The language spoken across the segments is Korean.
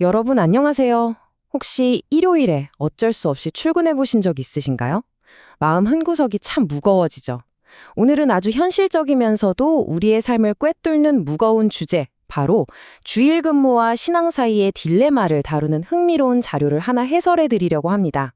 여러분 안녕하세요. 혹시 일요일에 어쩔 수 없이 출근해 보신 적 있으신가요? 마음 한구석이 참 무거워지죠. 오늘은 아주 현실적이면서도 우리의 삶을 꿰뚫는 무거운 주제, 바로 주일 근무와 신앙 사이의 딜레마를 다루는 흥미로운 자료를 하나 해설해 드리려고 합니다.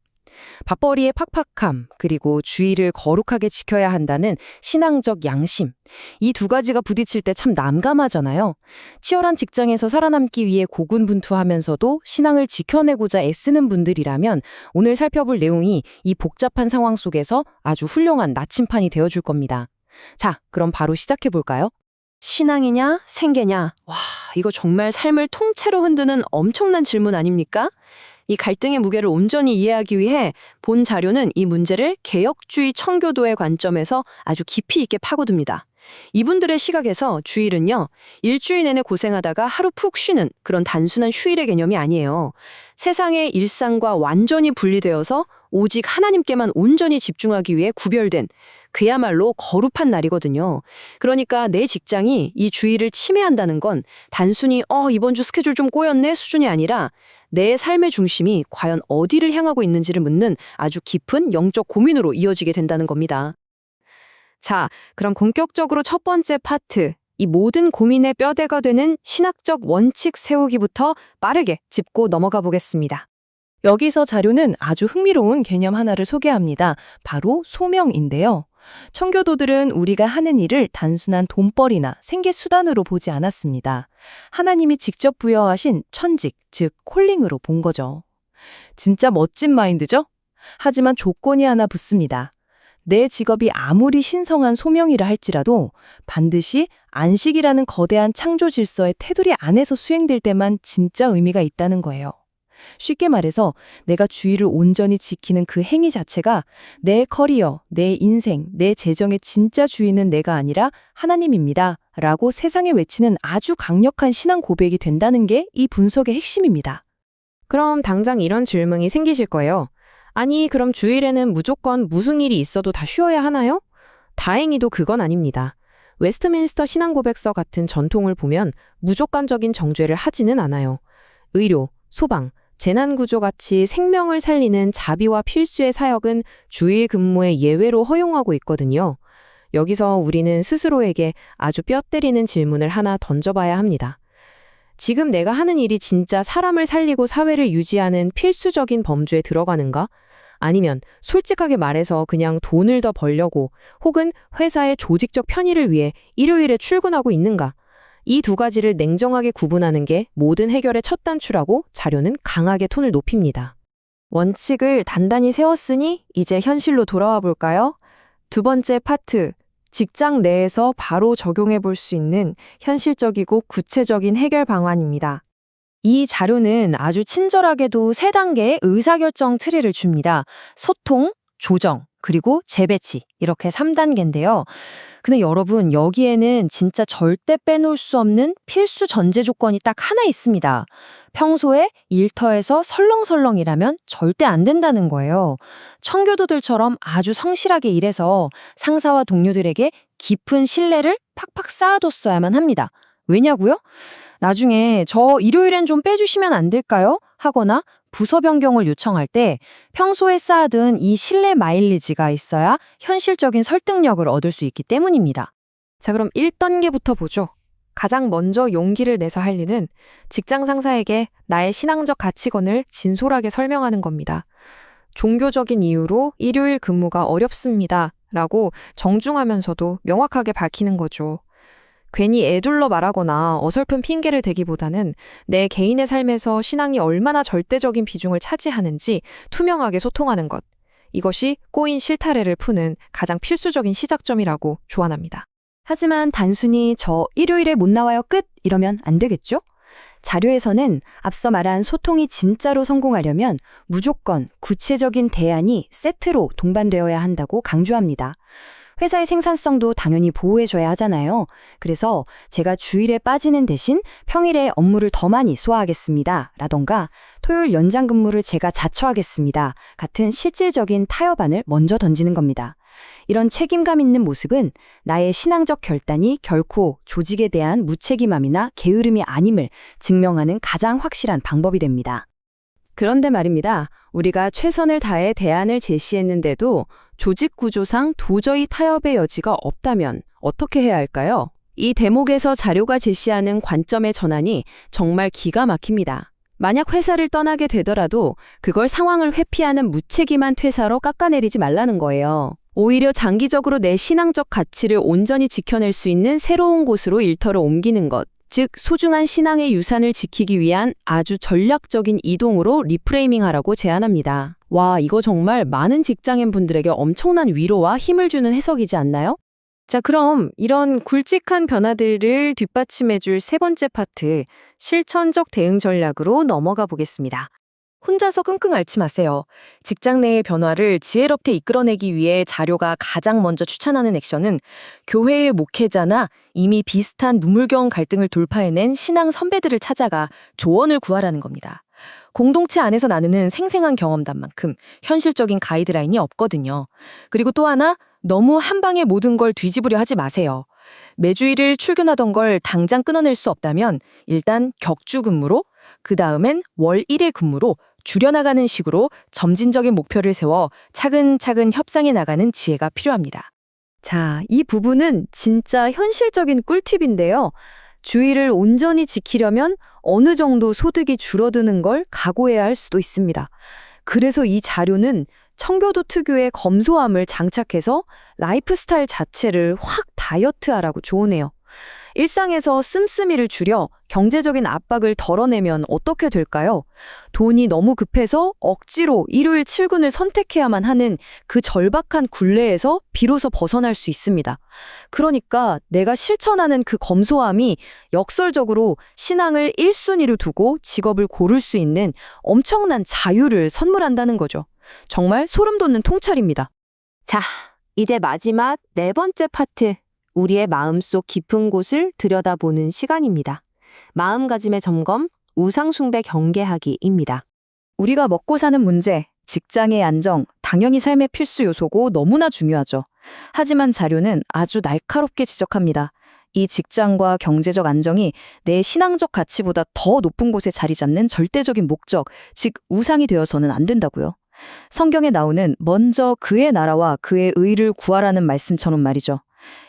밥벌이의 팍팍함, 그리고 주의를 거룩하게 지켜야 한다는 신앙적 양심. 이 두 가지가 부딪힐 때 참 난감하잖아요. 치열한 직장에서 살아남기 위해 고군분투하면서도 신앙을 지켜내고자 애쓰는 분들이라면 오늘 살펴볼 내용이 이 복잡한 상황 속에서 아주 훌륭한 나침판이 되어줄 겁니다. 자, 그럼 바로 시작해 볼까요? 신앙이냐, 생계냐? 와, 이거 정말 삶을 통째로 흔드는 엄청난 질문 아닙니까? 이 갈등의 무게를 온전히 이해하기 위해 본 자료는 이 문제를 개혁주의 청교도의 관점에서 아주 깊이 있게 파고듭니다. 이분들의 시각에서 주일은요, 일주일 내내 고생하다가 하루 푹 쉬는 그런 단순한 휴일의 개념이 아니에요. 세상의 일상과 완전히 분리되어서 오직 하나님께만 온전히 집중하기 위해 구별된 그야말로 거룩한 날이거든요. 그러니까 내 직장이 이 주일을 침해한다는 건 단순히 이번 주 스케줄 좀 꼬였네 수준이 아니라 내 삶의 중심이 과연 어디를 향하고 있는지를 묻는 아주 깊은 영적 고민으로 이어지게 된다는 겁니다. 자, 그럼 본격적으로 첫 번째 파트, 이 모든 고민의 뼈대가 되는 신학적 원칙 세우기부터 빠르게 짚고 넘어가 보겠습니다. 여기서 자료는 아주 흥미로운 개념 하나를 소개합니다. 바로 소명인데요. 청교도들은 우리가 하는 일을 단순한 돈벌이나 생계 수단으로 보지 않았습니다. 하나님이 직접 부여하신 천직, 즉 콜링으로 본 거죠. 진짜 멋진 마인드죠? 하지만 조건이 하나 붙습니다. 내 직업이 아무리 신성한 소명이라 할지라도 반드시 안식이라는 거대한 창조 질서의 테두리 안에서 수행될 때만 진짜 의미가 있다는 거예요. 쉽게 말해서 내가 주의를 온전히 지키는 그 행위 자체가 내 커리어, 내 인생, 내 재정의 진짜 주인은 내가 아니라 하나님입니다. 라고 세상에 외치는 아주 강력한 신앙 고백이 된다는 게 이 분석의 핵심입니다. 그럼 당장 이런 질문이 생기실 거예요. 아니, 그럼 주일에는 무조건 무슨 일이 있어도 다 쉬어야 하나요? 다행히도 그건 아닙니다. 웨스트민스터 신앙고백서 같은 전통을 보면 무조건적인 정죄를 하지는 않아요. 의료, 소방, 재난구조같이 생명을 살리는 자비와 필수의 사역은 주일 근무에 예외로 허용하고 있거든요. 여기서 우리는 스스로에게 아주 뼈 때리는 질문을 하나 던져봐야 합니다. 지금 내가 하는 일이 진짜 사람을 살리고 사회를 유지하는 필수적인 범주에 들어가는가? 아니면 솔직하게 말해서 그냥 돈을 더 벌려고 혹은 회사의 조직적 편의를 위해 일요일에 출근하고 있는가? 이 두 가지를 냉정하게 구분하는 게 모든 해결의 첫 단추라고 자료는 강하게 톤을 높입니다. 원칙을 단단히 세웠으니 이제 현실로 돌아와 볼까요? 두 번째 파트, 직장 내에서 바로 적용해 볼 수 있는 현실적이고 구체적인 해결 방안입니다. 이 자료는 아주 친절하게도 3단계의 의사결정 트리를 줍니다. 소통, 조정, 그리고 재배치, 이렇게 3단계인데요. 근데 여러분, 여기에는 진짜 절대 빼놓을 수 없는 필수 전제 조건이 딱 하나 있습니다. 평소에 일터에서 설렁설렁이라면 절대 안 된다는 거예요. 청교도들처럼 아주 성실하게 일해서 상사와 동료들에게 깊은 신뢰를 팍팍 쌓아뒀어야만 합니다. 왜냐고요? 나중에 저 일요일엔 좀 빼주시면 안 될까요? 하거나 부서 변경을 요청할 때 평소에 쌓아둔 이 신뢰 마일리지가 있어야 현실적인 설득력을 얻을 수 있기 때문입니다. 자, 그럼 1단계부터 보죠. 가장 먼저 용기를 내서 할 일은 직장 상사에게 나의 신앙적 가치관을 진솔하게 설명하는 겁니다. 종교적인 이유로 일요일 근무가 어렵습니다. 라고 정중하면서도 명확하게 밝히는 거죠. 괜히 애둘러 말하거나 어설픈 핑계를 대기보다는 내 개인의 삶에서 신앙이 얼마나 절대적인 비중을 차지하는지 투명하게 소통하는 것. 이것이 꼬인 실타래를 푸는 가장 필수적인 시작점이라고 조언합니다. 하지만 단순히 저 일요일에 못 나와요 끝! 이러면 안 되겠죠? 자료에서는 앞서 말한 소통이 진짜로 성공하려면 무조건 구체적인 대안이 세트로 동반되어야 한다고 강조합니다. 회사의 생산성도 당연히 보호해줘야 하잖아요. 그래서 제가 주일에 빠지는 대신 평일에 업무를 더 많이 소화하겠습니다. 라던가 토요일 연장 근무를 제가 자처하겠습니다. 같은 실질적인 타협안을 먼저 던지는 겁니다. 이런 책임감 있는 모습은 나의 신앙적 결단이 결코 조직에 대한 무책임함이나 게으름이 아님을 증명하는 가장 확실한 방법이 됩니다. 그런데 말입니다. 우리가 최선을 다해 대안을 제시했는데도 조직 구조상 도저히 타협의 여지가 없다면 어떻게 해야 할까요? 이 대목에서 자료가 제시하는 관점의 전환이 정말 기가 막힙니다. 만약 회사를 떠나게 되더라도 그걸 상황을 회피하는 무책임한 퇴사로 깎아내리지 말라는 거예요. 오히려 장기적으로 내 신앙적 가치를 온전히 지켜낼 수 있는 새로운 곳으로 일터를 옮기는 것, 즉 소중한 신앙의 유산을 지키기 위한 아주 전략적인 이동으로 리프레이밍하라고 제안합니다. 와, 이거 정말 많은 직장인 분들에게 엄청난 위로와 힘을 주는 해석이지 않나요? 자, 그럼 이런 굵직한 변화들을 뒷받침해줄 세 번째 파트, 실천적 대응 전략으로 넘어가 보겠습니다. 혼자서 끙끙 앓지 마세요. 직장 내의 변화를 지혜롭게 이끌어내기 위해 자료가 가장 먼저 추천하는 액션은 교회의 목회자나 이미 비슷한 눈물겨운 갈등을 돌파해낸 신앙 선배들을 찾아가 조언을 구하라는 겁니다. 공동체 안에서 나누는 생생한 경험담만큼 현실적인 가이드라인이 없거든요. 그리고 또 하나, 너무 한 방에 모든 걸 뒤집으려 하지 마세요. 매주 일을 출근하던 걸 당장 끊어낼 수 없다면 일단 격주 근무로, 그 다음엔 월 1회 근무로 줄여나가는 식으로 점진적인 목표를 세워 차근차근 협상해 나가는 지혜가 필요합니다. 자, 이 부분은 진짜 현실적인 꿀팁인데요. 주의를 온전히 지키려면 어느 정도 소득이 줄어드는 걸 각오해야 할 수도 있습니다. 그래서 이 자료는 청교도 특유의 검소함을 장착해서 라이프 스타일 자체를 확 다이어트하라고 조언해요. 일상에서 씀씀이를 줄여 경제적인 압박을 덜어내면 어떻게 될까요? 돈이 너무 급해서 억지로 일요일 출근을 선택해야만 하는 그 절박한 굴레에서 비로소 벗어날 수 있습니다. 그러니까 내가 실천하는 그 검소함이 역설적으로 신앙을 1순위로 두고 직업을 고를 수 있는 엄청난 자유를 선물한다는 거죠. 정말 소름 돋는 통찰입니다. 자, 이제 마지막 네 번째 파트. 우리의 마음속 깊은 곳을 들여다보는 시간입니다. 마음가짐의 점검, 우상숭배 경계하기입니다. 우리가 먹고 사는 문제, 직장의 안정, 당연히 삶의 필수 요소고 너무나 중요하죠. 하지만 자료는 아주 날카롭게 지적합니다. 이 직장과 경제적 안정이 내 신앙적 가치보다 더 높은 곳에 자리 잡는 절대적인 목적, 즉 우상이 되어서는 안 된다고요. 성경에 나오는 먼저 그의 나라와 그의 의를 구하라는 말씀처럼 말이죠.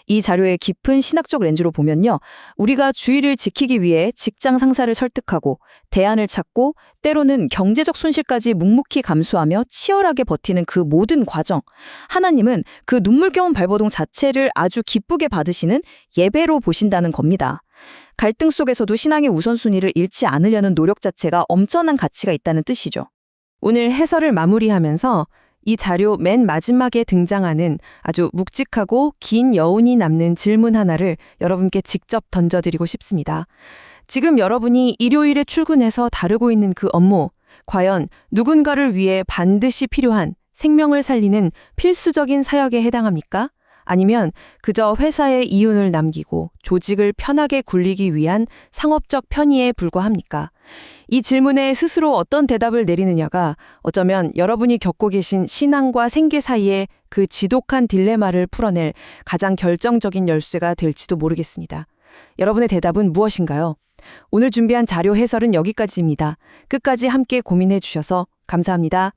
이 자료의 깊은 신학적 렌즈로 보면요. 우리가 주의를 지키기 위해 직장 상사를 설득하고 대안을 찾고 때로는 경제적 손실까지 묵묵히 감수하며 치열하게 버티는 그 모든 과정. 하나님은 그 눈물겨운 발버둥 자체를 아주 기쁘게 받으시는 예배로 보신다는 겁니다. 갈등 속에서도 신앙의 우선순위를 잃지 않으려는 노력 자체가 엄청난 가치가 있다는 뜻이죠. 오늘 해설을 마무리하면서 이 자료 맨 마지막에 등장하는 아주 묵직하고 긴 여운이 남는 질문 하나를 여러분께 직접 던져드리고 싶습니다. 지금 여러분이 일요일에 출근해서 다루고 있는 그 업무, 과연 누군가를 위해 반드시 필요한 생명을 살리는 필수적인 사역에 해당합니까? 아니면 그저 회사의 이윤을 남기고 조직을 편하게 굴리기 위한 상업적 편의에 불과합니까? 이 질문에 스스로 어떤 대답을 내리느냐가 어쩌면 여러분이 겪고 계신 신앙과 생계 사이의 그 지독한 딜레마를 풀어낼 가장 결정적인 열쇠가 될지도 모르겠습니다. 여러분의 대답은 무엇인가요? 오늘 준비한 자료 해설은 여기까지입니다. 끝까지 함께 고민해 주셔서 감사합니다.